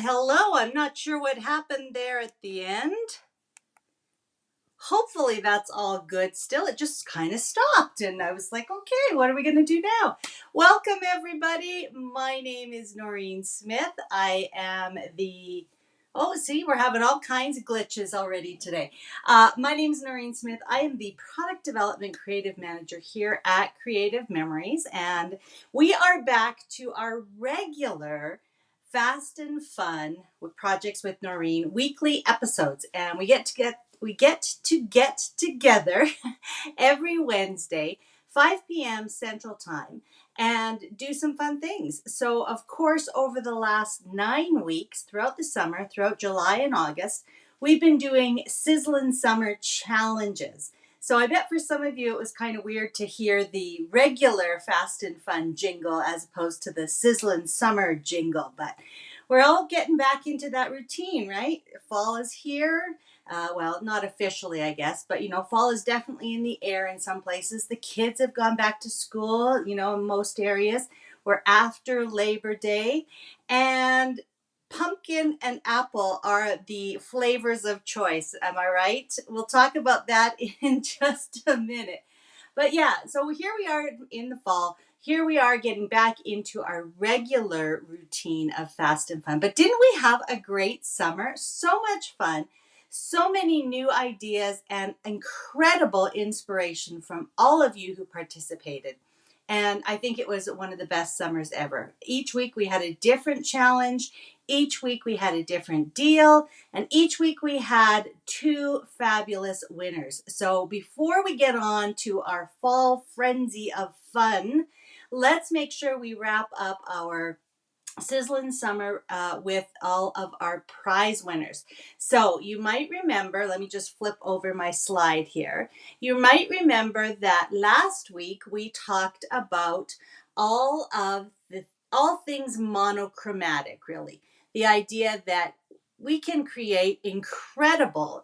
Hello. I'm not sure what happened there at the end. Hopefully that's all good still. It just kind of stopped and I was like, okay, what are we going to do now? Welcome everybody. My name is Noreen Smith. I am we're having all kinds of glitches already today. My name is Noreen Smith. I am the Product Development Creative Manager here at Creative Memories, and we are back to our regular fast and fun with projects with Noreen weekly episodes, and we get to get together every Wednesday, 5 p.m. Central Time, and do some fun things. So, of course, over the last 9 weeks, throughout the summer, throughout July and August, we've been doing Sizzlin' Summer Challenges. So I bet for some of you it was kind of weird to hear the regular Fast and Fun jingle as opposed to the Sizzlin' Summer jingle, but we're all getting back into that routine, right? Fall is here. Well, not officially, I guess, but fall is definitely in the air in some places. The kids have gone back to school, in most areas. We're after Labor Day, and pumpkin and apple are the flavors of choice. Am I right? We'll talk about that in just a minute. But yeah, so here we are in the fall. Here we are getting back into our regular routine of fast and fun. But didn't we have a great summer? So much fun. So many new ideas and incredible inspiration from all of you who participated. And I think it was one of the best summers ever. Each week we had a different challenge. Each week we had a different deal. And each week we had two fabulous winners. So before we get on to our fall frenzy of fun, let's make sure we wrap up our Sizzlin' Summer with all of our prize winners. So you might remember, let me just flip over my slide here. You might remember that last week we talked about all things monochromatic, really. The idea that we can create incredible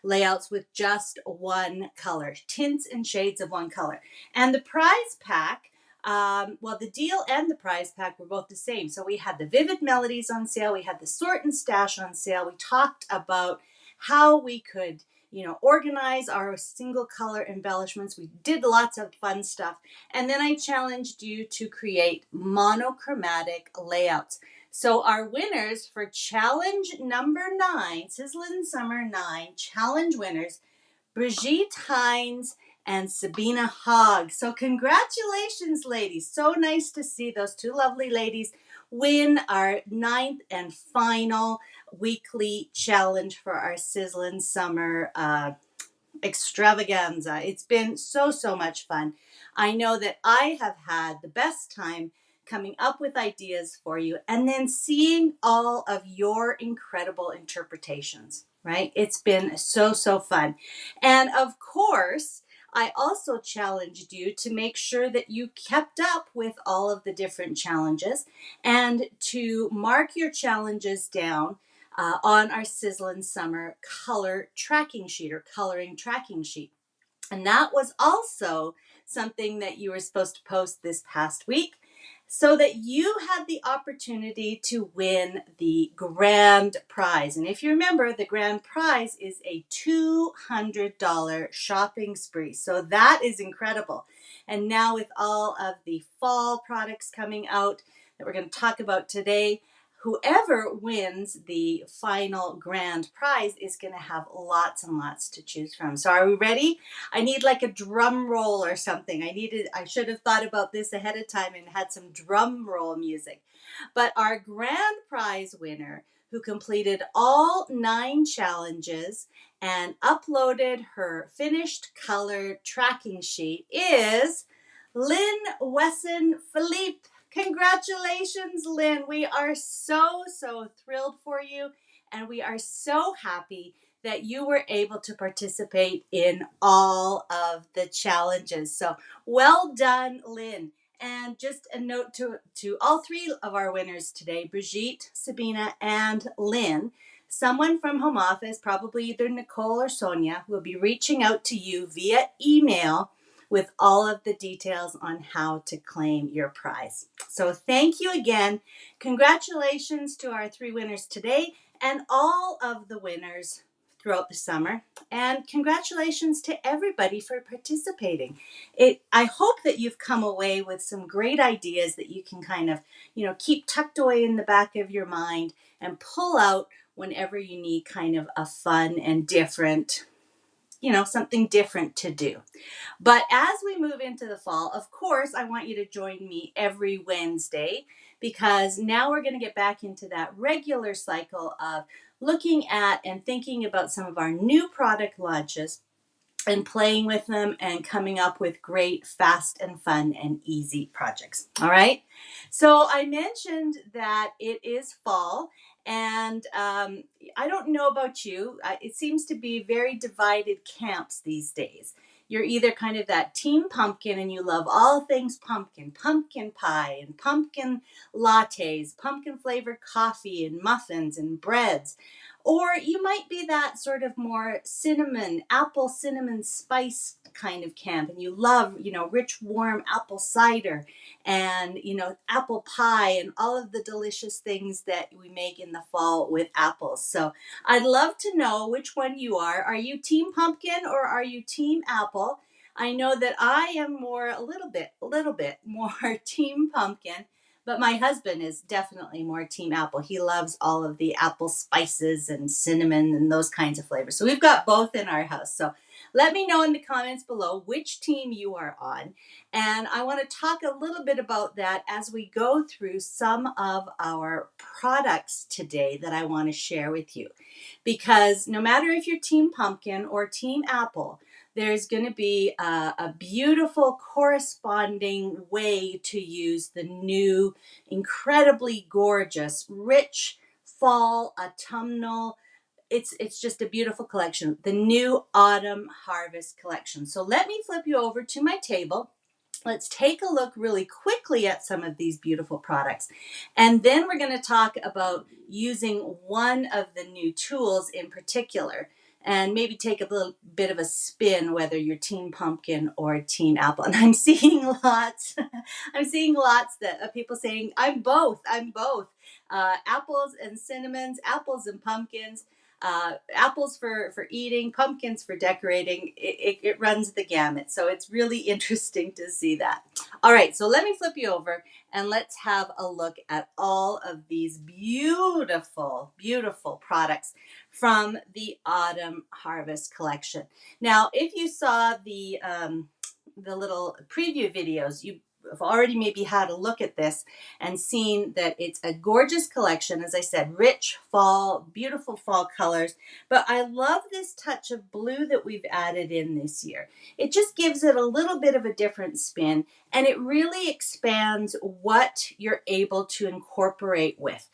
layouts with just one color, tints and shades of one color. And the prize pack, the deal and the prize pack were both the same. So we had the Vivid Melodies on sale. We had the Sort and Stash on sale. We talked about how we could, organize our single color embellishments. We did lots of fun stuff. And then I challenged you to create monochromatic layouts. So our winners for challenge number 9, Sizzlin' Summer 9, challenge winners, Brigitte Hines and Sabina Hogg. So congratulations, ladies. So nice to see those two lovely ladies win our 9th and final weekly challenge for our Sizzlin' Summer extravaganza. It's been so much fun. I know that I have had the best time coming up with ideas for you and then seeing all of your incredible interpretations, right? It's been so fun. And of course, I also challenged you to make sure that you kept up with all of the different challenges and to mark your challenges down on our Sizzlin' Summer color tracking sheet or coloring tracking sheet. And that was also something that you were supposed to post this past week so that you had the opportunity to win the grand prize. And if you remember, the grand prize is a $200 shopping spree. So that is incredible. And now with all of the fall products coming out that we're going to talk about today, whoever wins the final grand prize is going to have lots and lots to choose from. So are we ready? I need like a drum roll or something. I should have thought about this ahead of time and had some drum roll music. But our grand prize winner, who completed all 9 challenges and uploaded her finished color tracking sheet, is Lynn Wesson Philippe. Congratulations, Lynn. We are so thrilled for you, and we are so happy that you were able to participate in all of the challenges. So well done, Lynn. And just a note to all 3 of our winners today, Brigitte, Sabina, and Lynn. Someone from home office, probably either Nicole or Sonia, will be reaching out to you via email with all of the details on how to claim your prize. So thank you again. Congratulations to our 3 winners today and all of the winners throughout the summer. And congratulations to everybody for participating. I hope that you've come away with some great ideas that you can kind of, keep tucked away in the back of your mind and pull out whenever you need kind of a fun and different, something different to do. But as we move into the fall, of course, I want you to join me every Wednesday, because now we're going to get back into that regular cycle of looking at and thinking about some of our new product launches and playing with them and coming up with great, fast and fun and easy projects. All right. So I mentioned that it is fall, and I don't know about you. It seems to be very divided camps these days. You're either kind of that team pumpkin and you love all things pumpkin, pumpkin pie and pumpkin lattes, pumpkin flavored coffee and muffins and breads. Or you might be that sort of more apple cinnamon spice kind of camp, and you love, rich, warm apple cider and, apple pie and all of the delicious things that we make in the fall with apples. So I'd love to know which one you are. Are you team pumpkin or are you team apple? I know that I am a little bit more team pumpkin. But my husband is definitely more team apple. He loves all of the apple spices and cinnamon and those kinds of flavors. So we've got both in our house. So let me know in the comments below which team you are on. And I want to talk a little bit about that as we go through some of our products today that I want to share with you. Because no matter if you're team pumpkin or team apple, there's going to be a beautiful corresponding way to use the new, incredibly gorgeous, rich fall autumnal. It's just a beautiful collection, the new autumn harvest collection. So let me flip you over to my table. Let's take a look really quickly at some of these beautiful products. And then we're going to talk about using one of the new tools in particular and maybe take a little bit of a spin, whether you're team pumpkin or team apple. And I'm seeing lots that people saying, I'm both. Apples and cinnamons, apples and pumpkins. Apples for eating, pumpkins for decorating. It runs the gamut. So it's really interesting to see that. All right, so let me flip you over and let's have a look at all of these beautiful, beautiful products from the Autumn Harvest Collection. Now, if you saw the little preview videos, you have already maybe had a look at this and seen that it's a gorgeous collection. As I said, rich fall, beautiful fall colors. But I love this touch of blue that we've added in this year. It just gives it a little bit of a different spin, and it really expands what you're able to incorporate with.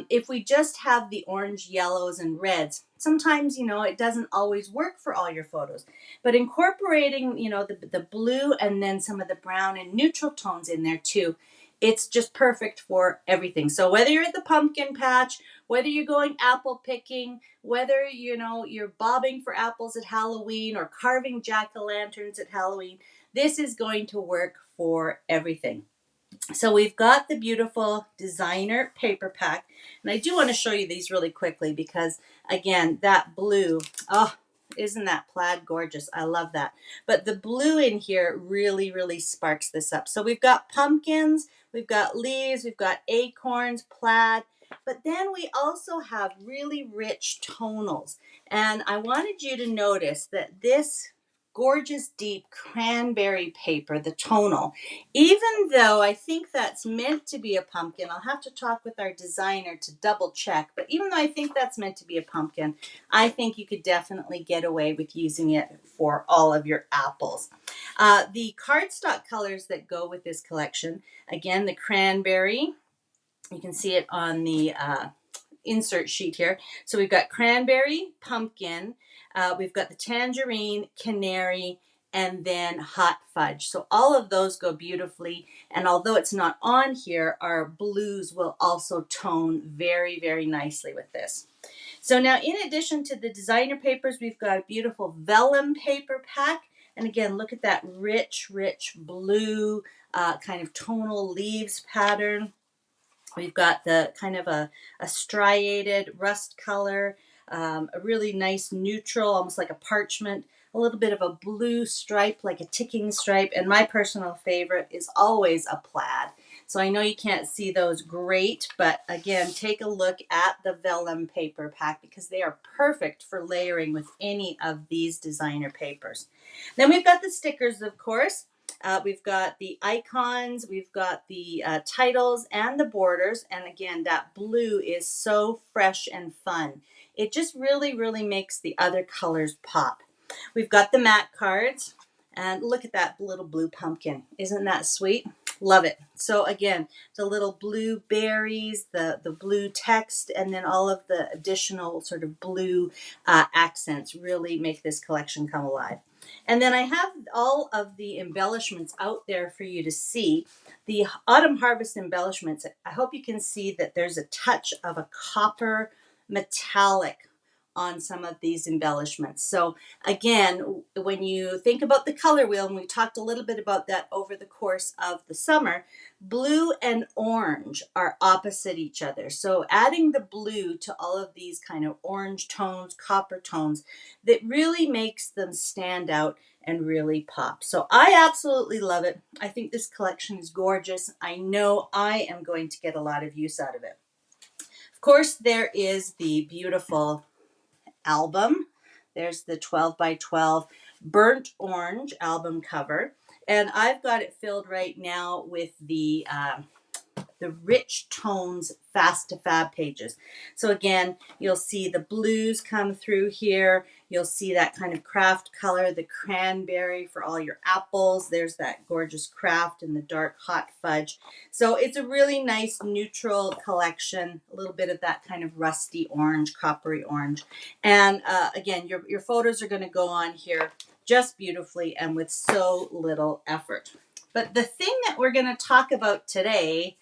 If we just have the orange, yellows, and reds, sometimes, it doesn't always work for all your photos. But incorporating, the blue and then some of the brown and neutral tones in there too, it's just perfect for everything. So whether you're at the pumpkin patch, whether you're going apple picking, whether, you're bobbing for apples at Halloween or carving jack-o'-lanterns at Halloween, this is going to work for everything. So we've got the beautiful designer paper pack. And I do want to show you these really quickly because, again, that blue, isn't that plaid gorgeous? I love that. But the blue in here really, really sparks this up. So we've got pumpkins, we've got leaves, we've got acorns, plaid. But then we also have really rich tonals. And I wanted you to notice that this gorgeous deep cranberry paper, the tonal, even though I think that's meant to be a pumpkin, I'll have to talk with our designer to double check, but even though I think that's meant to be a pumpkin, I think you could definitely get away with using it for all of your apples. The cardstock colors that go with this collection, again, the cranberry, you can see it on the insert sheet here. So we've got cranberry, pumpkin, we've got the tangerine, canary, and then hot fudge. So all of those go beautifully. And although it's not on here, our blues will also tone very, very nicely with this. So now in addition to the designer papers, we've got a beautiful vellum paper pack. And again, look at that rich, rich blue kind of tonal leaves pattern. We've got the kind of a striated rust color, a really nice neutral, almost like a parchment, a little bit of a blue stripe, like a ticking stripe. And my personal favorite is always a plaid. So I know you can't see those great, but again, take a look at the vellum paper pack because they are perfect for layering with any of these designer papers. Then we've got the stickers, of course. We've got the icons, we've got the titles and the borders. And again, that blue is so fresh and fun. It just really, really makes the other colors pop. We've got the mat cards. And look at that little blue pumpkin. Isn't that sweet? Love it. So again, the little blue berries, the blue text, and then all of the additional sort of blue accents really make this collection come alive. And then I have all of the embellishments out there for you to see. The autumn harvest embellishments, I hope you can see that there's a touch of a copper metallic on some of these embellishments. So again, when you think about the color wheel, and we talked a little bit about that over the course of the summer, blue and orange are opposite each other. So adding the blue to all of these kind of orange tones, copper tones, that really makes them stand out and really pop. So I absolutely love it. I think this collection is gorgeous. I know I am going to get a lot of use out of it. Of course, there is the beautiful album. There's the 12 by 12 burnt orange album cover. And I've got it filled right now with the rich tones fast to fab pages. So again, you'll see the blues come through here. You'll see that kind of craft color, the cranberry for all your apples. There's that gorgeous craft and the dark hot fudge. So it's a really nice neutral collection, a little bit of that kind of rusty orange, coppery orange. And again, your photos are going to go on here just beautifully and with so little effort. But the thing that we're going to talk about today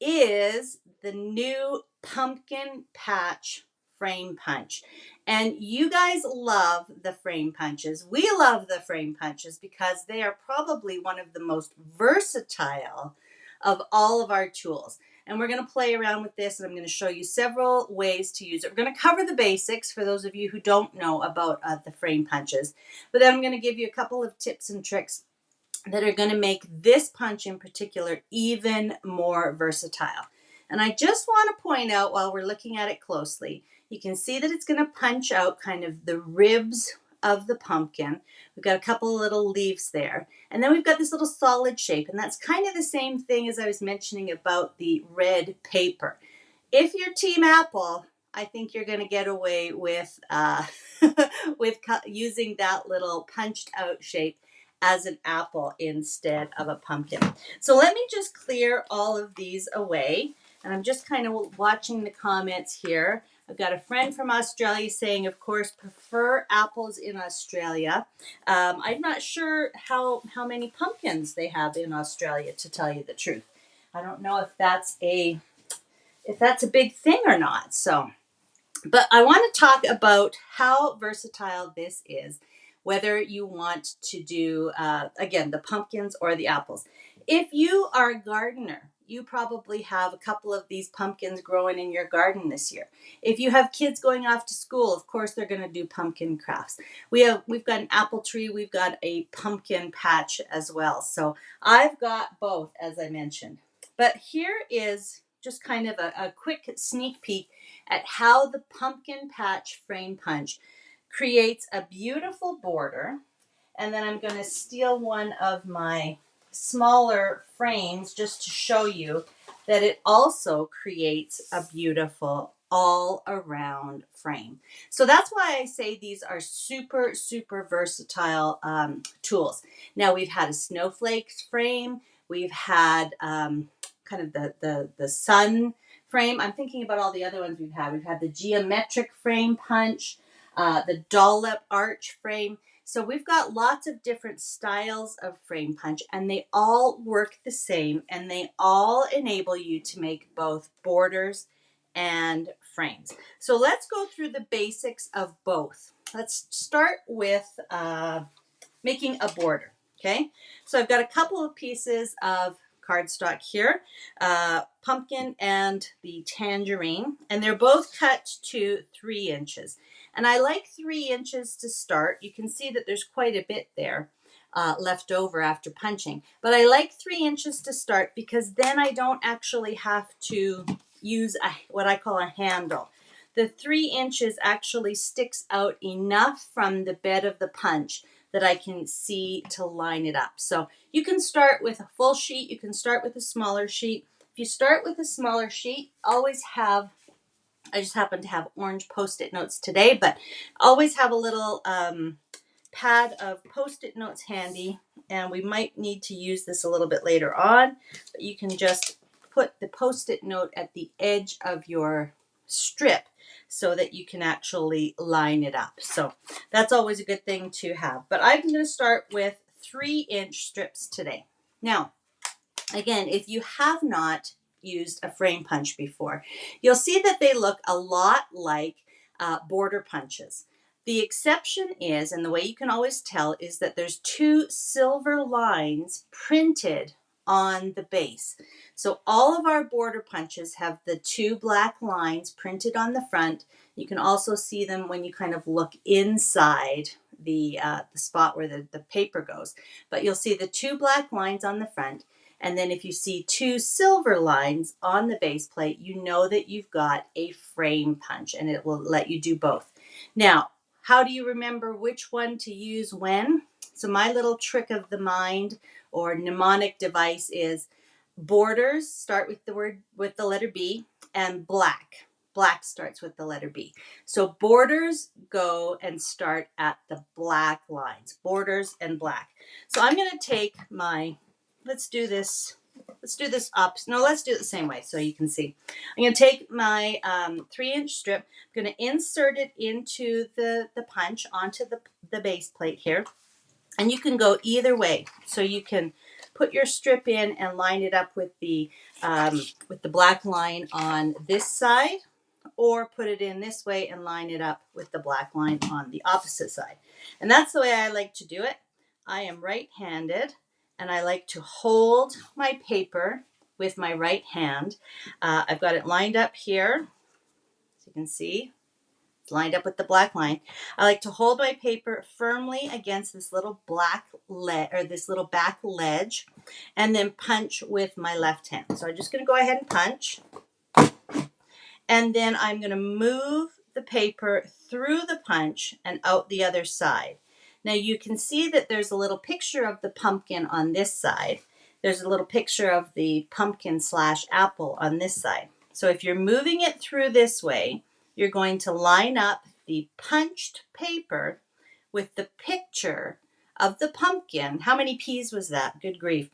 is the new pumpkin patch frame punch. And you guys love the frame punches. We love the frame punches because they are probably one of the most versatile of all of our tools. And we're going to play around with this, and I'm going to show you several ways to use it. We're going to cover the basics for those of you who don't know about the frame punches. But then I'm going to give you a couple of tips and tricks that are going to make this punch in particular even more versatile. And I just want to point out while we're looking at it closely, you can see that it's going to punch out kind of the ribs of the pumpkin. We've got a couple of little leaves there. And then we've got this little solid shape. And that's kind of the same thing as I was mentioning about the red paper. If you're Team Apple, I think you're going to get away with, with using that little punched out shape as an apple instead of a pumpkin. So let me just clear all of these away. And I'm just kind of watching the comments here. I've got a friend from Australia saying, of course, prefer apples in Australia. I'm not sure how many pumpkins they have in Australia, to tell you the truth. I don't know if that's a big thing or not. So, but I want to talk about how versatile this is, whether you want to do, again, the pumpkins or the apples. If you are a gardener, you probably have a couple of these pumpkins growing in your garden this year. If you have kids going off to school, of course, they're going to do pumpkin crafts. We've got an apple tree. We've got a pumpkin patch as well. So I've got both, as I mentioned. But here is just kind of a quick sneak peek at how the pumpkin patch frame punch creates a beautiful border. And then I'm going to steal one of my smaller frames just to show you that it also creates a beautiful all around frame. So that's why I say these are super, super versatile tools. Now we've had a snowflake frame. We've had kind of the sun frame. I'm thinking about all the other ones we've had. We've had the geometric frame punch, the dollop arch frame. So we've got lots of different styles of frame punch, and they all work the same, and they all enable you to make both borders and frames. So let's go through the basics of both. Let's start with making a border. Okay, so I've got a couple of pieces of cardstock here, pumpkin and the tangerine, and they're both cut to 3 inches. And I like 3 inches to start. You can see that there's quite a bit there left over after punching. But I like 3 inches to start because then I don't actually have to use what I call a handle. The 3 inches actually sticks out enough from the bed of the punch that I can see to line it up. So you can start with a full sheet. You can start with a smaller sheet. If you start with a smaller sheet, always have, I just happen to have orange Post-it notes today, but always have a little pad of Post-it notes handy, and we might need to use this a little bit later on, but you can just put the Post-it note at the edge of your strip so that you can actually line it up. So that's always a good thing to have. But I'm going to start with 3-inch strips today. Now, again, if you have not used a frame punch before, you'll see that they look a lot like border punches. The exception is, and the way you can always tell, is that there's 2 silver lines printed on the base. So all of our border punches have the 2 black lines printed on the front. You can also see them when you kind of look inside the spot where the paper goes. But you'll see the 2 black lines on the front. And then if you see 2 silver lines on the base plate, you know that you've got a frame punch, and it will let you do both. Now, how do you remember which one to use when? So my little trick of the mind or mnemonic device is borders start with the letter B, and black. Black starts with the letter B. So borders go and start at the black lines. Borders and black. So I'm going to take my, let's do this up. No, let's do it the same way so you can see. I'm going to take my 3-inch strip. I'm going to insert it into the punch onto the base plate here. And you can go either way. So you can put your strip in and line it up with the black line on this side, or put it in this way and line it up with the black line on the opposite side. And that's the way I like to do it. I am right-handed, and I like to hold my paper with my right hand. I've got it lined up here, as you can see. It's lined up with the black line. I like to hold my paper firmly against this little black this little back ledge, and then punch with my left hand. So I'm just going to go ahead and punch. And then I'm going to move the paper through the punch and out the other side. Now you can see that there's a little picture of the pumpkin on this side. There's a little picture of the pumpkin / apple on this side. So if you're moving it through this way, you're going to line up the punched paper with the picture of the pumpkin. How many P's was that? Good grief.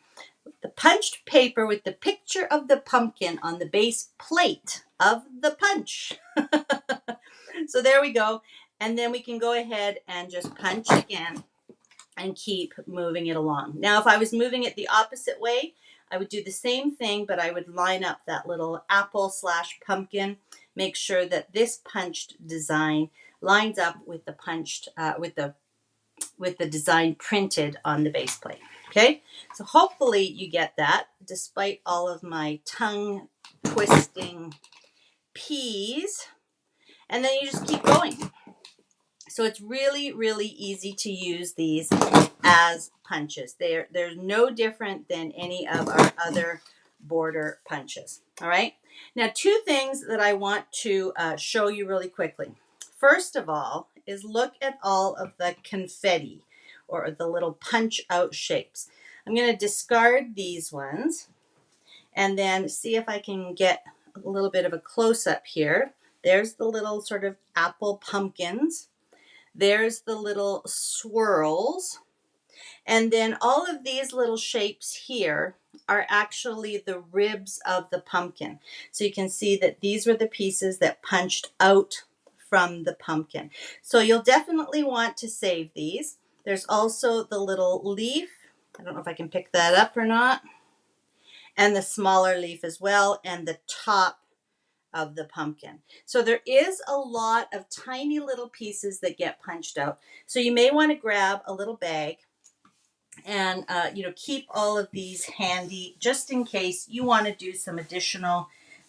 The punched paper with the picture of the pumpkin on the base plate of the punch. So there we go. And then we can go ahead and just punch again and keep moving it along. Now, if I was moving it the opposite way, I would do the same thing, but I would line up that little apple / pumpkin, make sure that this punched design lines up with the punched, with the design printed on the base plate. Okay, so hopefully you get that despite all of my tongue twisting P's. And then you just keep going. So it's really, really easy to use these as punches. They're no different than any of our other border punches. All right. Now, 2 things that I want to show you really quickly. First of all is look at all of the confetti or the little punch out shapes. I'm going to discard these ones and then see if I can get a little bit of a close-up here. There's the little sort of apple pumpkins. There's the little swirls. And then all of these little shapes here are actually the ribs of the pumpkin. So you can see that these were the pieces that punched out from the pumpkin. So you'll definitely want to save these. There's also the little leaf. I don't know if I can pick that up or not. And the smaller leaf as well. And the top of the pumpkin. So there is a lot of tiny little pieces that get punched out. So you may want to grab a little bag and keep all of these handy just in case you want to do some additional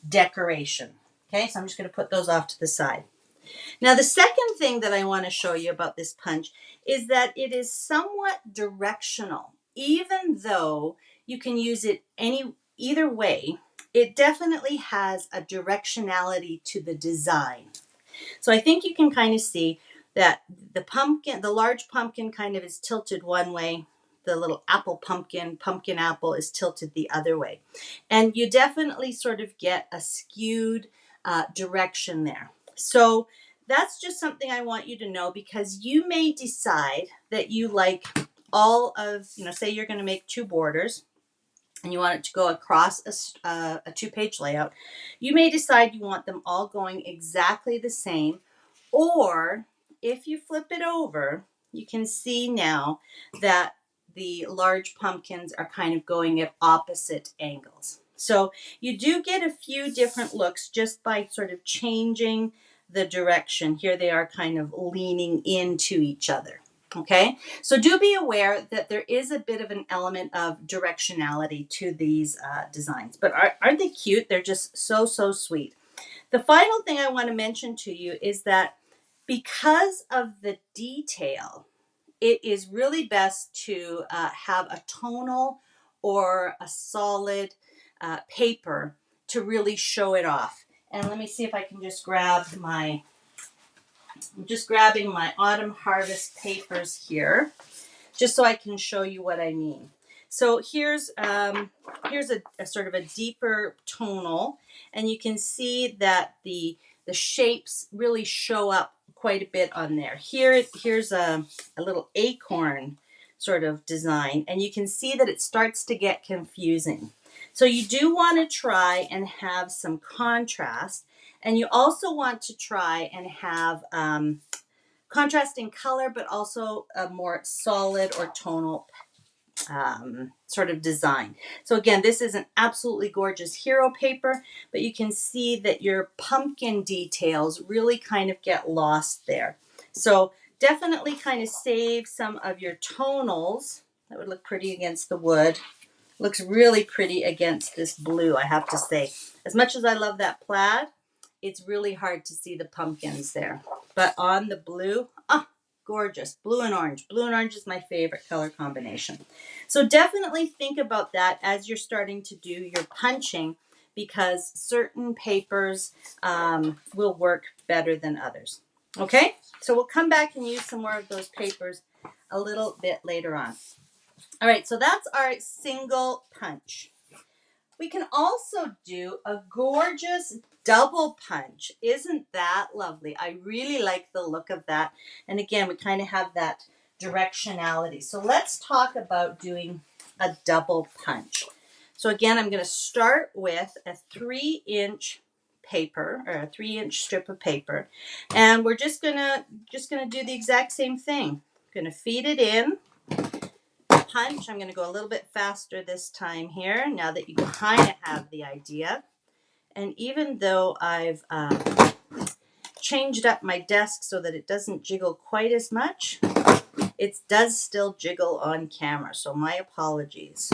decoration. Okay, so I'm just going to put those off to the side. Now, the second thing that I want to show you about this punch is that it is somewhat directional. Even though you can use it either way, it definitely has a directionality to the design. So I think you can kind of see that the large pumpkin kind of is tilted one way. The little pumpkin apple is tilted the other way. And you definitely sort of get a skewed direction there. So that's just something I want you to know, because you may decide that you like all of, say you're going to make 2 borders and you want it to go across a 2-page layout. You may decide you want them all going exactly the same. Or if you flip it over, you can see now that the large pumpkins are kind of going at opposite angles. So you do get a few different looks just by sort of changing the direction. Here they are kind of leaning into each other. Okay, so do be aware that there is a bit of an element of directionality to these designs. But aren't they cute? They're just so, so sweet. The final thing I want to mention to you is that because of the detail, it is really best to have a tonal or a solid paper to really show it off. And let me see if I can just I'm just grabbing my Autumn Harvest papers here, just so I can show you what I mean. So here's a sort of a deeper tonal, and you can see that the shapes really show up quite a bit on there. Here's a little acorn sort of design, and you can see that it starts to get confusing. So you do want to try and have some contrast, and you also want to try and have contrast in color, but also a more solid or tonal sort of design. So again, this is an absolutely gorgeous hero paper, but you can see that your pumpkin details really kind of get lost there. So definitely kind of save some of your tonals. That would look pretty against the wood. Looks really pretty against this blue, I have to say. As much as I love that plaid, it's really hard to see the pumpkins there. But on the blue, gorgeous. Blue and orange. Blue and orange is my favorite color combination. So definitely think about that as you're starting to do your punching, because certain papers will work better than others. Okay, so we'll come back and use some more of those papers a little bit later on. All right, so that's our single punch. We can also do a gorgeous double punch. Isn't that lovely? I really like the look of that. And again, we kind of have that directionality. So let's talk about doing a double punch. So again, I'm going to start with a 3-inch paper, or a 3-inch strip of paper. And we're just gonna do the exact same thing. I'm going to feed it in. Punch. I'm going to go a little bit faster this time here, now that you kind of have the idea. And even though I've changed up my desk so that it doesn't jiggle quite as much, it does still jiggle on camera, so my apologies.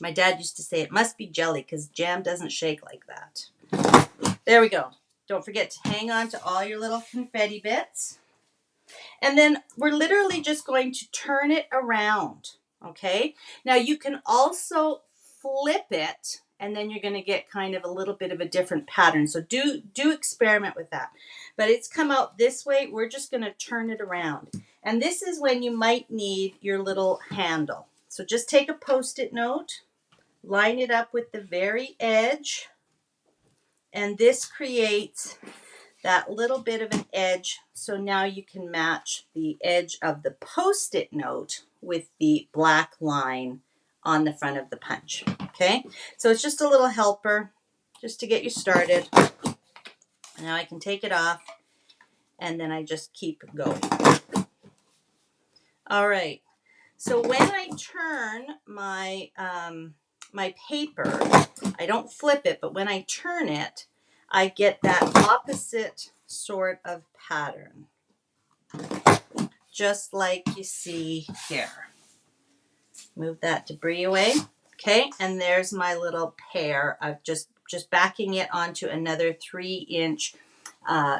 My dad used to say it must be jelly because jam doesn't shake like that. There we go. Don't forget to hang on to all your little confetti bits. And then we're literally just going to turn it around, okay? Now you can also flip it, and then you're going to get kind of a little bit of a different pattern. So do experiment with that. But it's come out this way. We're just going to turn it around. And this is when you might need your little handle. So just take a Post-it note, line it up with the very edge, and this creates that little bit of an edge. So now you can match the edge of the Post-it note with the black line on the front of the punch. Okay, so it's just a little helper just to get you started. Now I can take it off, and then I just keep going. All right, so when I turn my my paper, I don't flip it, but when I turn it, I get that opposite sort of pattern, just like you see here. Move that debris away. Okay, and there's my little pair of just backing it onto another 3-inch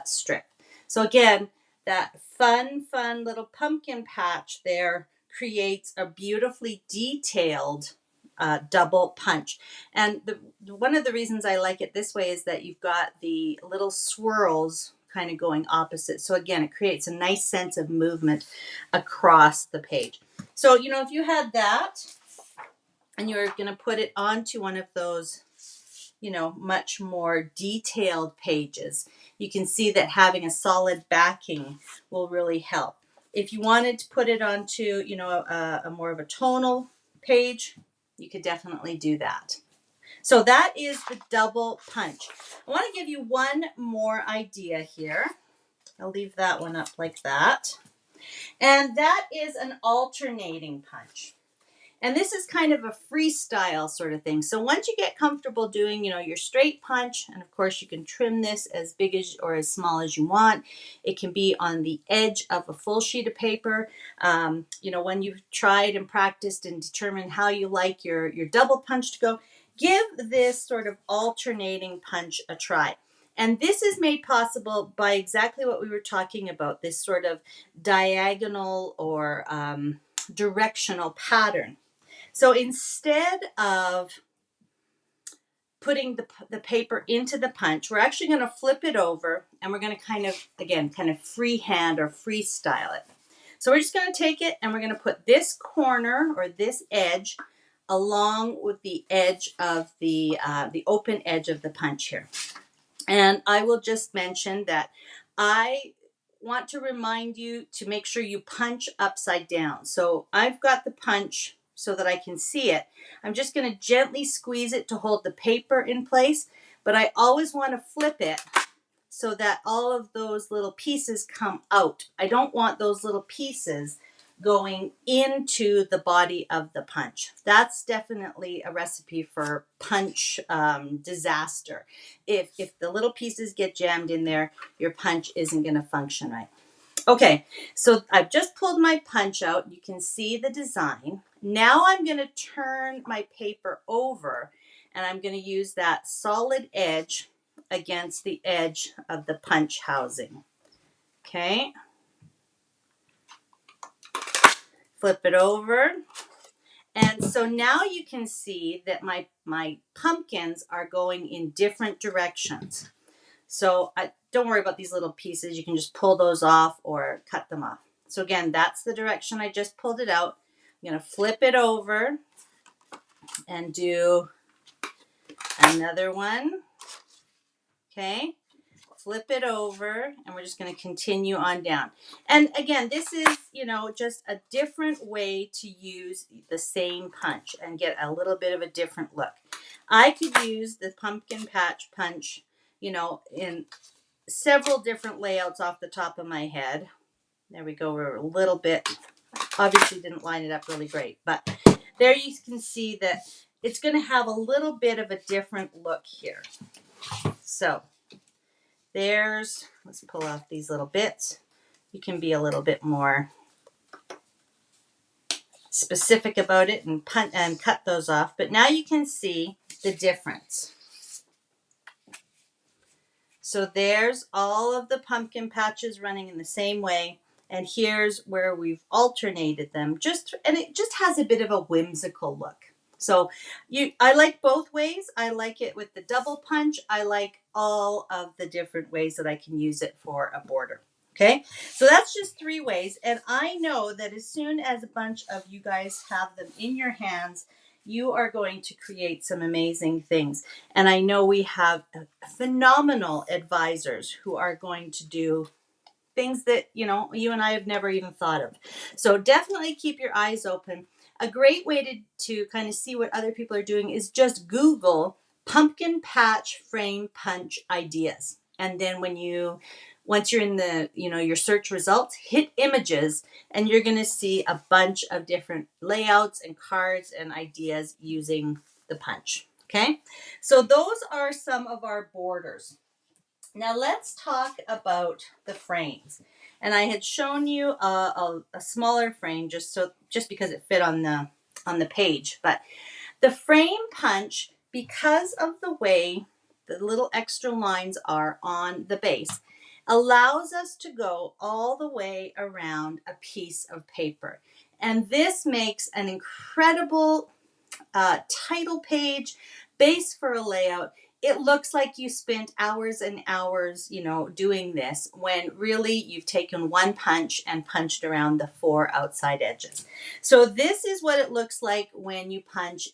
strip. So again, that fun little pumpkin patch there creates a beautifully detailed double punch. And one of the reasons I like it this way is that you've got the little swirls kind of going opposite. So again, it creates a nice sense of movement across the page. So, you know, if you had that and you're going to put it onto one of those, you know, much more detailed pages, you can see that having a solid backing will really help. If you wanted to put it onto, you know, a more of a tonal page, you could definitely do that. So that is the double punch. I want to give you one more idea here. I'll leave that one up like that. And that is an alternating punch. And this is kind of a freestyle sort of thing. So once you get comfortable doing, you know, your straight punch, and of course you can trim this as big as or as small as you want. It can be on the edge of a full sheet of paper. You know, when you've tried and practiced and determined how you like your double punch to go, give this sort of alternating punch a try. And this is made possible by exactly what we were talking about, this sort of diagonal or directional pattern. So instead of putting the paper into the punch, we're actually going to flip it over and we're going to kind of freehand or freestyle it. So we're just going to take it and we're going to put this corner or this edge along with the edge of the open edge of the punch here. And I will just mention that I want to remind you to make sure you punch upside down. So I've got the punch so that I can see it. I'm just going to gently squeeze it to hold the paper in place, but I always want to flip it so that all of those little pieces come out. I don't want those little pieces going into the body of the punch. That's definitely a recipe for punch disaster. If the little pieces get jammed in there, your punch isn't going to function right. Okay, so I've just pulled my punch out. You can see the design. Now I'm going to turn my paper over and I'm going to use that solid edge against the edge of the punch housing. Okay. Flip it over. And so now you can see that my pumpkins are going in different directions. So don't worry about these little pieces. You can just pull those off or cut them off. So again, that's the direction I just pulled it out. I'm going to flip it over and do another one. Okay. Flip it over and we're just going to continue on down. And again, this is, you know, just a different way to use the same punch and get a little bit of a different look. I could use the pumpkin patch punch, you know, in several different layouts off the top of my head. There we go. We're a little bit, obviously didn't line it up really great, but there you can see that it's going to have a little bit of a different look here. So let's pull off these little bits. You can be a little bit more specific about it and cut those off. But now you can see the difference. So there's all of the pumpkin patches running in the same way. And here's where we've alternated them. And it just has a bit of a whimsical look. So I like both ways. I like it with the double punch. I like all of the different ways that I can use it for a border. Okay, so that's just 3 ways. And I know that as soon as a bunch of you guys have them in your hands, you are going to create some amazing things. And I know we have phenomenal advisors who are going to do things that, you know, you and I have never even thought of. So definitely keep your eyes open. A great way to kind of see what other people are doing is just Google pumpkin patch frame punch ideas. And then once you're in the, you know, your search results, hit images and you're going to see a bunch of different layouts and cards and ideas using the punch. Okay, so those are some of our borders. Now let's talk about the frames. And I had shown you a smaller frame just because it fit on the page. But the frame punch, because of the way the little extra lines are on the base, allows us to go all the way around a piece of paper. And this makes an incredible title page, base for a layout. It looks like you spent hours and hours, doing this, when really you've taken one punch and punched around the 4 outside edges. So this is what it looks like when you punch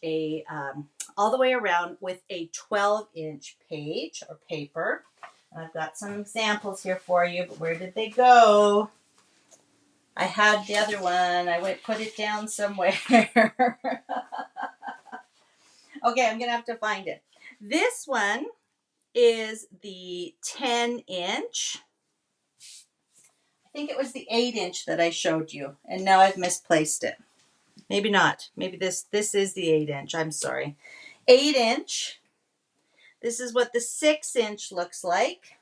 all the way around with a 12-inch page or paper. I've got some examples here for you, but where did they go? I had the other one. I put it down somewhere. Okay, I'm going to have to find it. This one is the 10-inch. I think it was the 8-inch that I showed you, and now I've misplaced it. Maybe not. Maybe this is the 8-inch. I'm sorry. 8-inch. This is what the 6-inch looks like.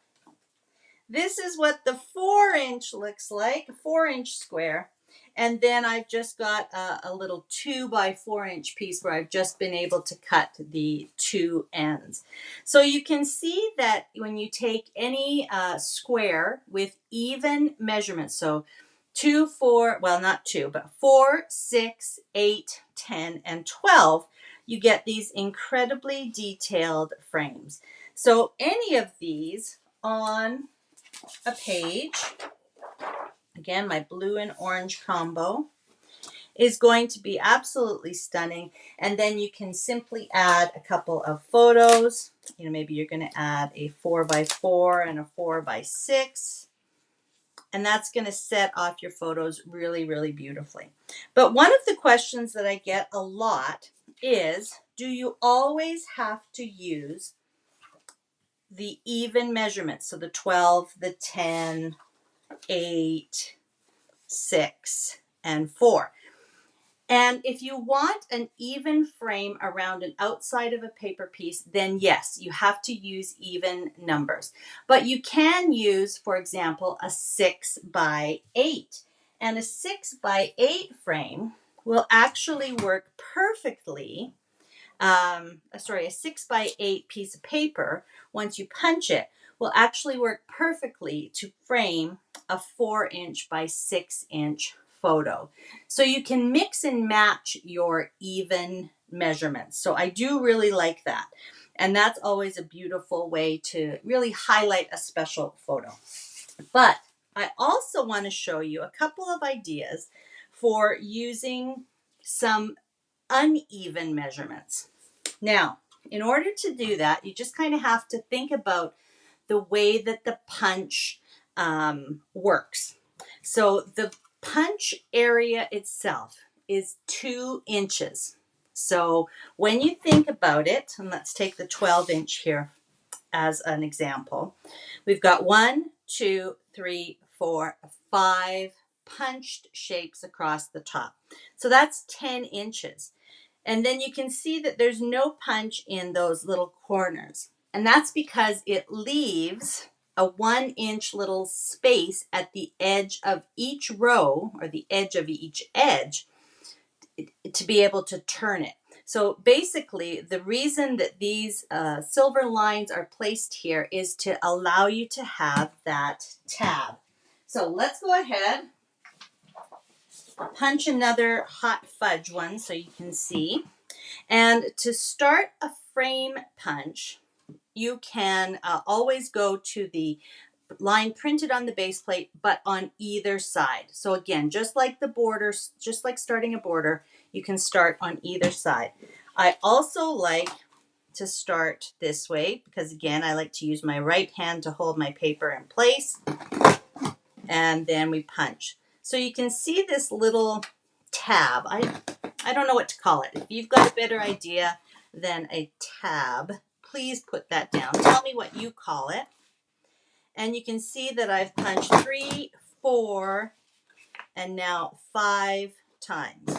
This is what the 4-inch looks like, a 4-inch square. And then I've just got a little 2 by 4-inch piece where I've just been able to cut the 2 ends. So you can see that when you take any square with even measurements, so 2, 4, well, not 2, but 4, 6, 8, 10, and 12, you get these incredibly detailed frames. So any of these on a page, again, my blue and orange combo, is going to be absolutely stunning. And then you can simply add a couple of photos. Maybe you're going to add a 4 by 4 and a 4 by 6. And that's going to set off your photos really, really beautifully. But one of the questions that I get a lot is, do you always have to use the even measurements? So the 12, the 10, 8, 6, and 4. And if you want an even frame around an outside of a paper piece, then yes, you have to use even numbers. But you can use, for example, a 6 by 8. And a 6 by 8 frame will actually work perfectly. A 6 by 8 piece of paper, once you punch it, will actually work perfectly to frame a 4-inch by 6-inch photo. So you can mix and match your even measurements. So I do really like that. And that's always a beautiful way to really highlight a special photo. But I also want to show you a couple of ideas for using some uneven measurements. Now, in order to do that, you just kind of have to think about the way that the punch works. So the punch area itself is 2 inches. So when you think about it, and let's take the 12-inch here as an example, we've got 1, 2, 3, 4, 5 punched shapes across the top. So that's 10 inches. And then you can see that there's no punch in those little corners. And that's because it leaves a 1-inch little space at the edge of each row, or the edge of each edge, to be able to turn it. So basically, the reason that these silver lines are placed here is to allow you to have that tab. So let's go ahead, punch another hot fudge one so you can see. And to start a frame punch, you can always go to the line printed on the base plate, but on either side. So again, just like the border, just like starting a border, you can start on either side. I also like to start this way because, again, I like to use my right hand to hold my paper in place. And then we punch. So you can see this little tab. I don't know what to call it. If you've got a better idea than a tab, please put that down. Tell me what you call it. And you can see that I've punched 3, 4, and now 5 times.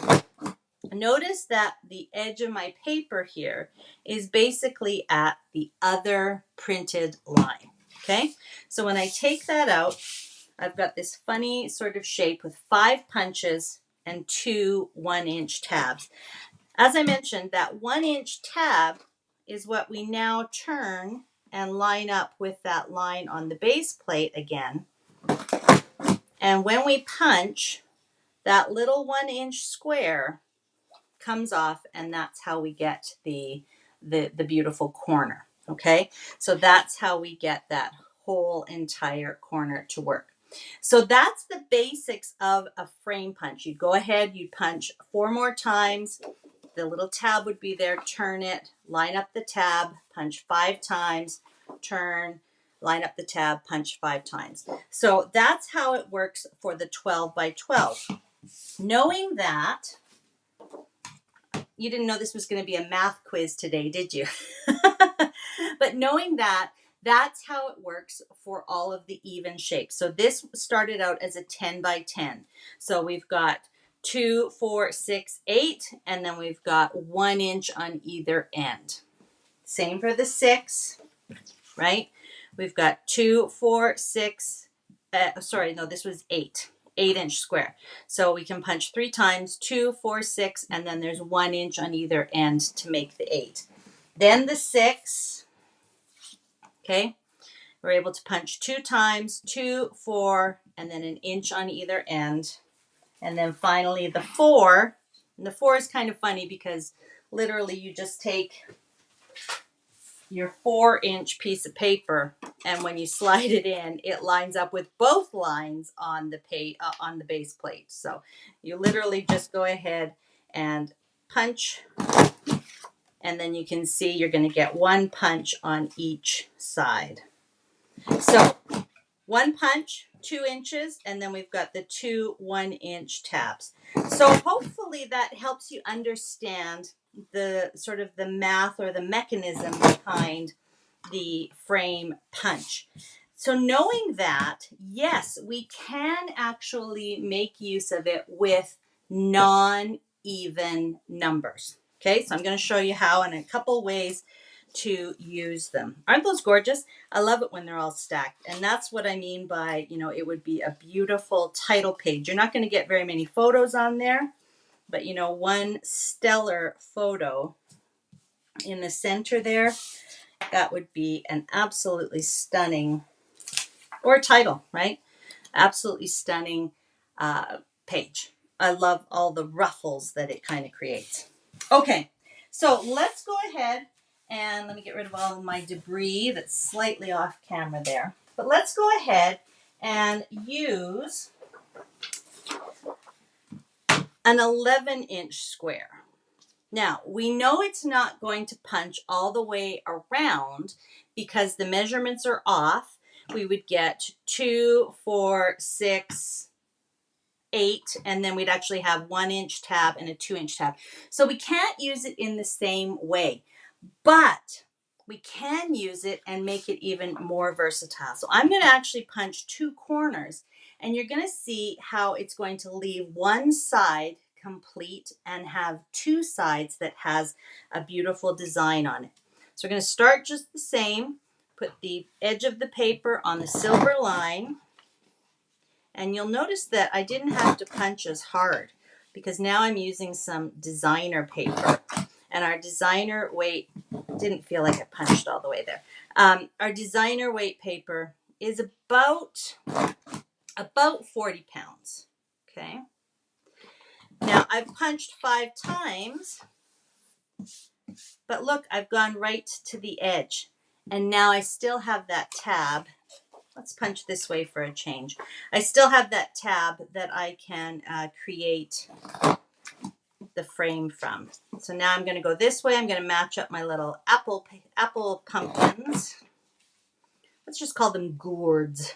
Notice that the edge of my paper here is basically at the other printed line, okay? So when I take that out, I've got this funny sort of shape with 5 punches and 2 1-inch tabs. As I mentioned, that 1-inch tab is what we now turn and line up with that line on the base plate again. And when we punch, that little 1-inch square comes off, and that's how we get the beautiful corner, okay? So that's how we get that whole entire corner to work. So that's the basics of a frame punch. You'd go ahead, you'd punch 4 more times. The little tab would be there, turn it, line up the tab, punch 5 times, turn, line up the tab, punch 5 times. So that's how it works for the 12 by 12. Knowing that, you didn't know this was going to be a math quiz today, did you? But knowing that, that's how it works for all of the even shapes. So this started out as a 10 by 10. So we've got 2, 4, 6, 8, and then we've got 1 inch on either end. Same for the 6, right? We've got 2, 4, 6, this was 8. 8-inch square. So we can punch 3 times, 2, 4, 6, and then there's 1 inch on either end to make the 8. Then the 6, okay, we're able to punch 2 times, 2, 4, and then 1 inch on either end. And then finally the 4, and the 4 is kind of funny because literally you just take your 4-inch piece of paper, and when you slide it in, it lines up with both lines on the base plate. So you literally just go ahead and punch, and then you can see you're going to get 1 punch on each side. So 1 punch, 2 inches, and then we've got the 2 1-inch tabs. So hopefully that helps you understand the sort of the math or the mechanism behind the frame punch. So knowing that, yes, we can actually make use of it with non-even numbers. Okay, so I'm going to show you how and a couple ways to use them. Aren't those gorgeous? I love it when they're all stacked. And that's what I mean by, it would be a beautiful title page. You're not going to get very many photos on there, but one stellar photo in the center there, that would be an absolutely stunning, or title, right? Absolutely stunning page. I love all the ruffles that it kind of creates. Okay, so let's go ahead and let me get rid of all of my debris that's slightly off camera there. But let's go ahead and use an 11-inch square. Now, we know it's not going to punch all the way around because the measurements are off. We would get 2, 4, 6, 8, and then we'd actually have 1-inch tab and a 2-inch tab. So we can't use it in the same way, but we can use it and make it even more versatile. So I'm going to actually punch 2 corners, and you're going to see how it's going to leave one side complete and have 2 sides that has a beautiful design on it. So we're going to start just the same, put the edge of the paper on the silver line, and you'll notice that I didn't have to punch as hard because now I'm using some designer paper, and our designer weight, didn't feel like I punched all the way there. Our designer weight paper is about 40 pounds, okay? Now, I've punched 5 times, but look, I've gone right to the edge. And now I still have that tab. Let's punch this way for a change. I still have that tab that I can create the frame from. So now I'm going to go this way. I'm going to match up my little apple pumpkins. Let's just call them gourds.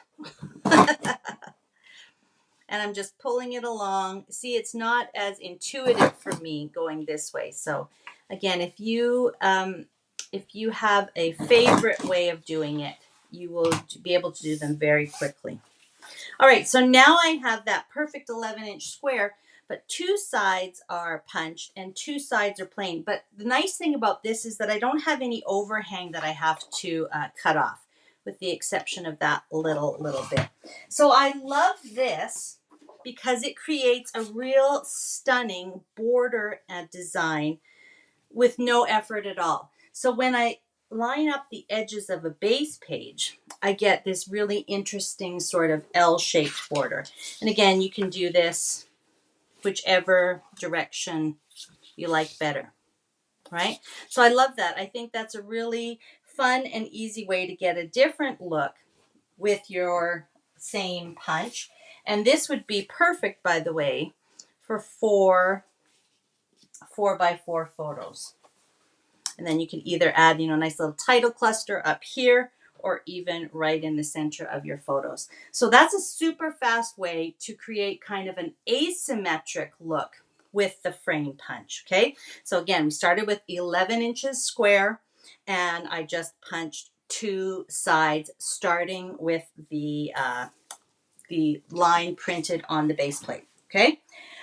And I'm just pulling it along. See, it's not as intuitive for me going this way. So again, if you have a favorite way of doing it, you will be able to do them very quickly. All right, so now I have that perfect 11-inch square, but 2 sides are punched and 2 sides are plain. But the nice thing about this is that I don't have any overhang that I have to cut off, with the exception of that little bit. So I love this because it creates a real stunning border and design with no effort at all. So when I line up the edges of a base page, I get this really interesting sort of L-shaped border. And again, you can do this whichever direction you like better, right? So I love that. I think that's a really fun and easy way to get a different look with your same punch. And this would be perfect, by the way, for 4x4 photos. And then you can either add, a nice little title cluster up here or even right in the center of your photos. So that's a super fast way to create kind of an asymmetric look with the frame punch, okay? So again, we started with 11 inches square, and I just punched 2 sides, starting with the line printed on the base plate, okay?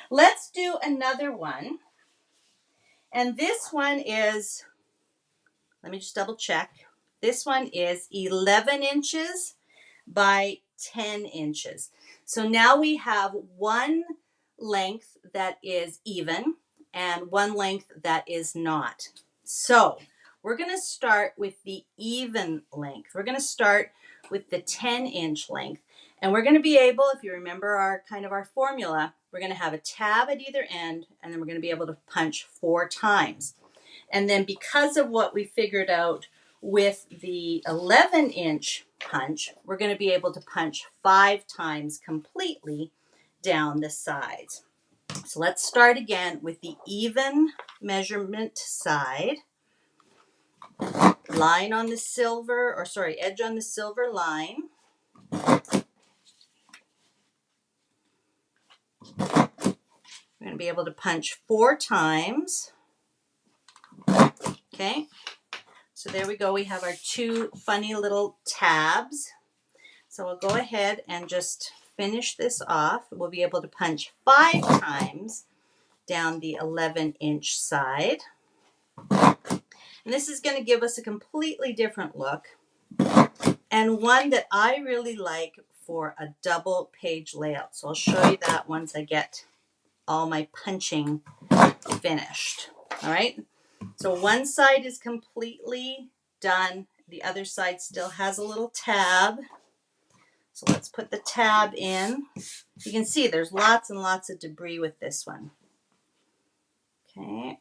Let's do another one. And this one is, let me just double check. This one is 11 inches by 10 inches. So now we have one length that is even and one length that is not. So we're going to start with the even length. We're going to start with the 10-inch length. And we're going to be able, if you remember our formula, we're going to have a tab at either end, and then we're going to be able to punch 4 times. And then because of what we figured out with the 11-inch punch, we're going to be able to punch 5 times completely down the sides. So let's start again with the even measurement side. Line on the silver, edge on the silver line. We're going to be able to punch 4 times. Okay. So there we go. We have our 2 funny little tabs. So we'll go ahead and just finish this off. We'll be able to punch 5 times down the 11-inch side. And this is going to give us a completely different look, and one that I really like for a double page layout. So I'll show you that once I get all my punching finished. All right. So one side is completely done. The other side still has a little tab. So let's put the tab in. You can see there's lots and lots of debris with this one. Okay.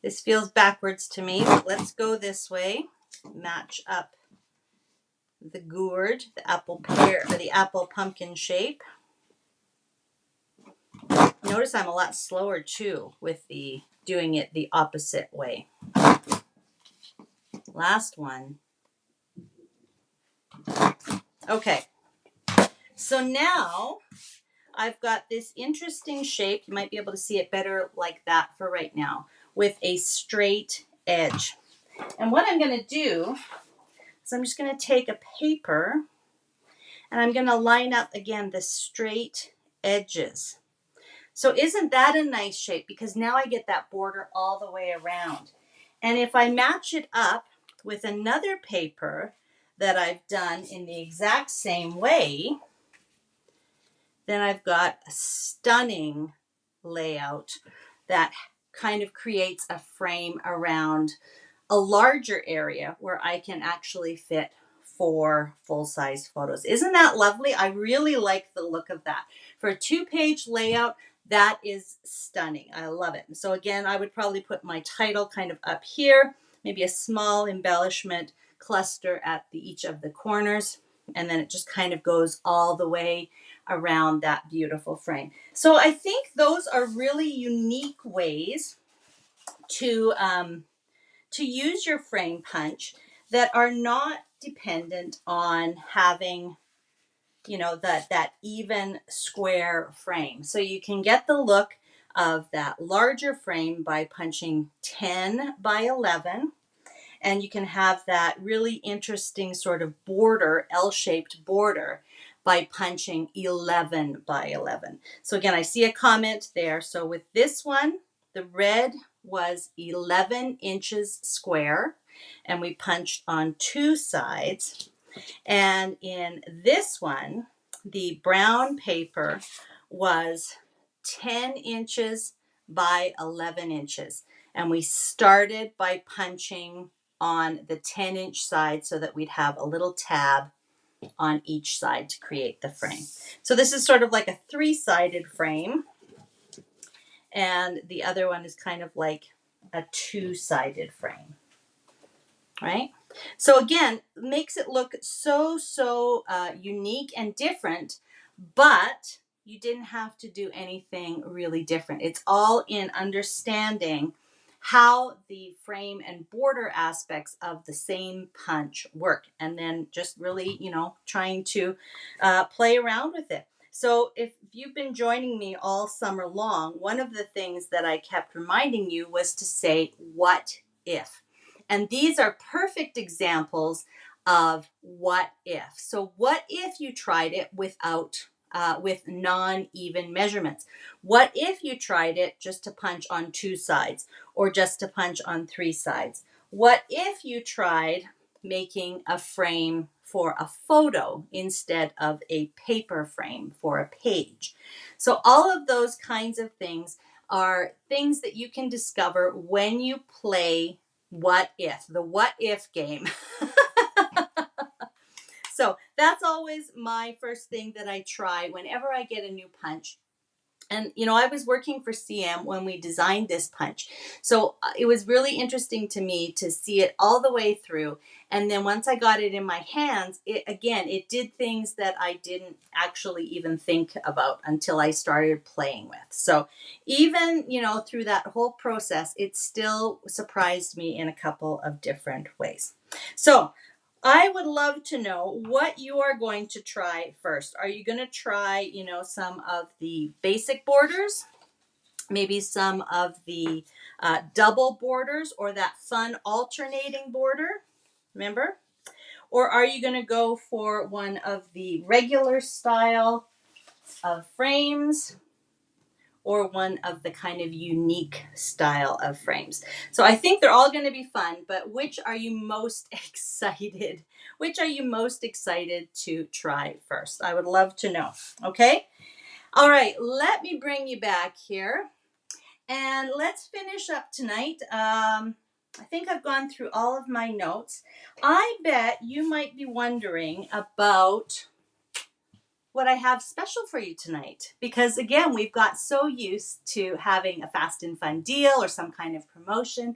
This feels backwards to me, but let's go this way. Match up the gourd, the apple pear, or the apple pumpkin shape. Notice I'm a lot slower too with doing it the opposite way. Last one. Okay. So now I've got this interesting shape. You might be able to see it better like that for right now, with a straight edge. And what I'm going to do is I'm just going to take a paper and I'm going to line up again the straight edges. So isn't that a nice shape? Because now I get that border all the way around. And if I match it up with another paper that I've done in the exact same way, then I've got a stunning layout that kind of creates a frame around a larger area where I can actually fit 4 full-size photos. Isn't that lovely? I really like the look of that. For a 2-page layout, that is stunning. I love it. So again, I would probably put my title kind of up here, maybe a small embellishment cluster at each of the corners, and then it just kind of goes all the way around that beautiful frame. So I think those are really unique ways to use your frame punch that are not dependent on having, that even square frame. So you can get the look of that larger frame by punching 10 by 11. And you can have that really interesting sort of border, L-shaped border, by punching 11 by 11. So again, I see a comment there. So with this one, the red was 11 inches square, and we punched on 2 sides. And in this one, the brown paper was 10 inches by 11 inches. And we started by punching on the 10-inch side so that we'd have a little tab on each side to create the frame. So this is sort of like a 3-sided frame. And the other one is kind of like a 2-sided frame, right? So again, makes it look so unique and different, but you didn't have to do anything really different. It's all in understanding how the frame and border aspects of the same punch work, and then just really, trying to play around with it. So if you've been joining me all summer long, one of the things that I kept reminding you was to say, what if? And these are perfect examples of what if. So what if you tried it with non-even measurements? What if you tried it just to punch on 2 sides or just to punch on 3 sides? What if you tried making a frame for a photo instead of a paper frame for a page? So all of those kinds of things are things that you can discover when you play what if, the what if game. So that's always my first thing that I try whenever I get a new punch. And, I was working for CM when we designed this punch. So it was really interesting to me to see it all the way through. And then once I got it in my hands, it did things that I didn't actually even think about until I started playing with. So even, through that whole process, it still surprised me in a couple of different ways. So I would love to know what you are going to try first. Are you going to try, some of the basic borders, maybe some of the double borders, or that fun alternating border? Remember? Or are you going to go for one of the regular style of frames, or one of the kind of unique style of frames? So I think they're all going to be fun, but which are you most excited? Which are you most excited to try first? I would love to know. Okay. All right. Let me bring you back here and let's finish up tonight. I think I've gone through all of my notes. I bet you might be wondering about what I have special for you tonight. Because again, we've got so used to having a fast and fun deal or some kind of promotion.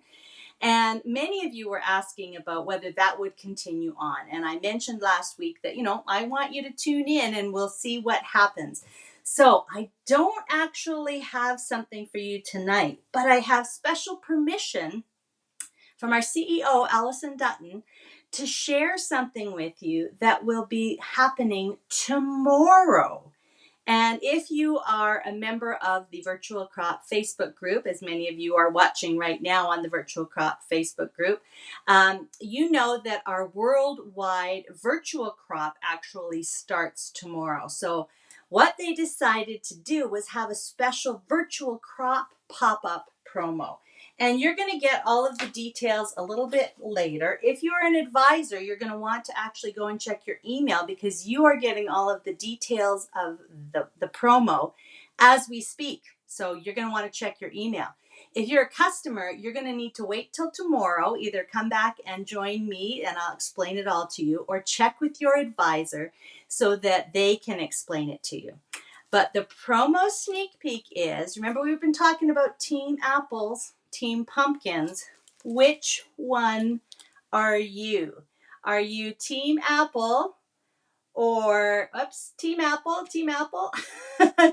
And many of you were asking about whether that would continue on. And I mentioned last week that, I want you to tune in and we'll see what happens. So I don't actually have something for you tonight, but I have special permission from our CEO, Allison Dutton, to share something with you that will be happening tomorrow. And if you are a member of the Virtual Crop Facebook group, as many of you are watching right now on the Virtual Crop Facebook group, you know that our worldwide virtual crop actually starts tomorrow. So what they decided to do was have a special virtual crop pop-up promo. And you're going to get all of the details a little bit later. If you're an advisor, you're going to want to actually go and check your email because you are getting all of the details of the promo as we speak. So you're going to want to check your email. If you're a customer, you're going to need to wait till tomorrow. Either come back and join me and I'll explain it all to you, or check with your advisor so that they can explain it to you. But the promo sneak peek is, remember we've been talking about Team Apples, Team Pumpkins. Which one are you? Are you Team Apple or, Team Apple, Team Apple,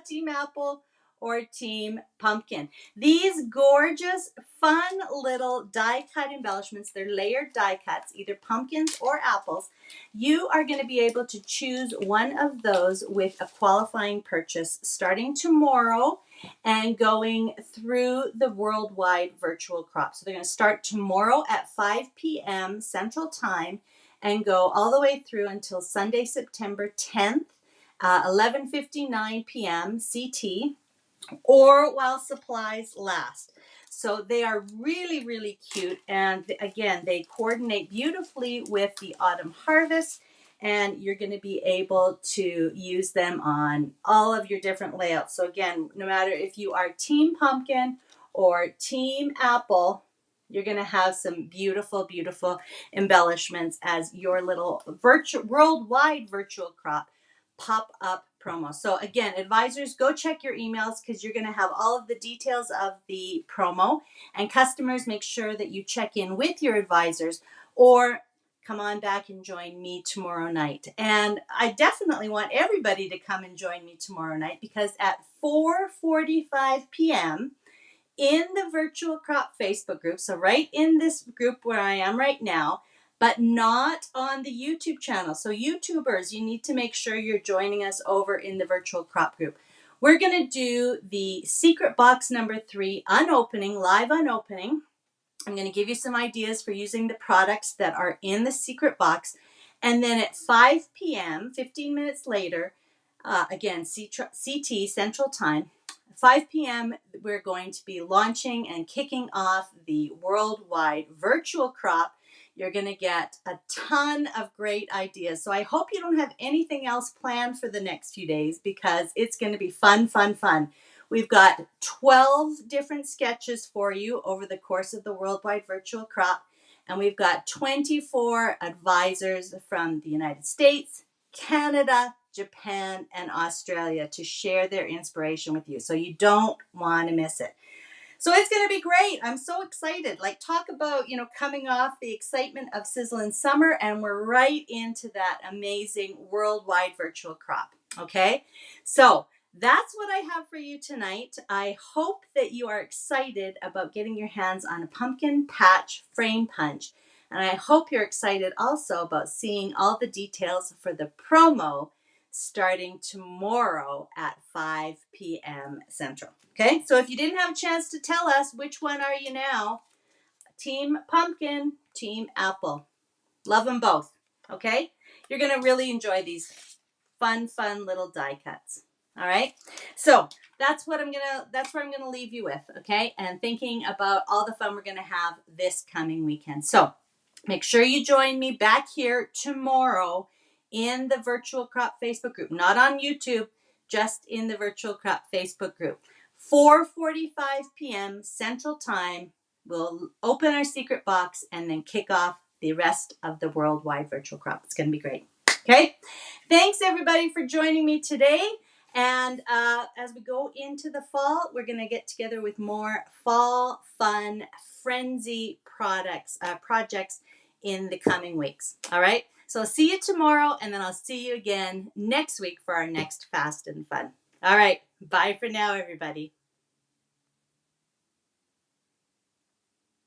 Team Apple, or Team Pumpkin? These gorgeous, fun little die-cut embellishments, they're layered die cuts, either pumpkins or apples. You are going to be able to choose one of those with a qualifying purchase starting tomorrow and going through the worldwide virtual crop. So they're going to start tomorrow at 5 p.m. Central Time and go all the way through until Sunday, September 10th 11:59 p.m. CT, or while supplies last. So they are really, really cute. And again, they coordinate beautifully with the autumn harvest. And you're going to be able to use them on all of your different layouts. So again, no matter if you are Team Pumpkin or Team Apple, you're going to have some beautiful, beautiful embellishments as your little worldwide virtual crop pop-up promo. So again, advisors, go check your emails because you're going to have all of the details of the promo. And customers, make sure that you check in with your advisors or come on back and join me tomorrow night. And I definitely want everybody to come and join me tomorrow night because at 4:45 p.m. in the Virtual Crop Facebook group, so right in this group where I am right now, but not on the YouTube channel. So YouTubers, you need to make sure you're joining us over in the Virtual Crop group. We're going to do the secret box number 3 unopening, live unopening. I'm going to give you some ideas for using the products that are in the secret box. And then at 5 p.m., 15 minutes later, again, CT Central Time, 5 p.m., we're going to be launching and kicking off the worldwide virtual crop. You're going to get a ton of great ideas. So I hope you don't have anything else planned for the next few days because it's going to be fun, fun, fun. We've got 12 different sketches for you over the course of the worldwide virtual crop. And we've got 24 advisors from the United States, Canada, Japan, and Australia to share their inspiration with you. So you don't want to miss it. So it's going to be great. I'm so excited. Like, talk about, coming off the excitement of sizzling summer, and we're right into that amazing worldwide virtual crop. Okay. So that's what I have for you tonight. I hope that you are excited about getting your hands on a pumpkin patch frame punch. And I hope you're excited also about seeing all the details for the promo starting tomorrow at 5 p.m. Central. Okay, so if you didn't have a chance to tell us, which one are you now? Team Pumpkin, Team Apple. Love them both. Okay, you're going to really enjoy these fun little die cuts. All right, so that's where I'm gonna leave you with. Okay, and thinking about all the fun we're gonna have this coming weekend. So make sure you join me back here tomorrow in the Virtual Crop Facebook group, not on YouTube, just in the Virtual Crop Facebook group. 4:45 p.m. Central Time, we'll open our secret box and then kick off the rest of the worldwide virtual crop. It's going to be great. Okay. Thanks everybody for joining me today. And as we go into the fall, we're going to get together with more fall fun frenzy projects in the coming weeks. All right. So I'll see you tomorrow, and then I'll see you again next week for our next Fast and Fun. All right. Bye for now, everybody.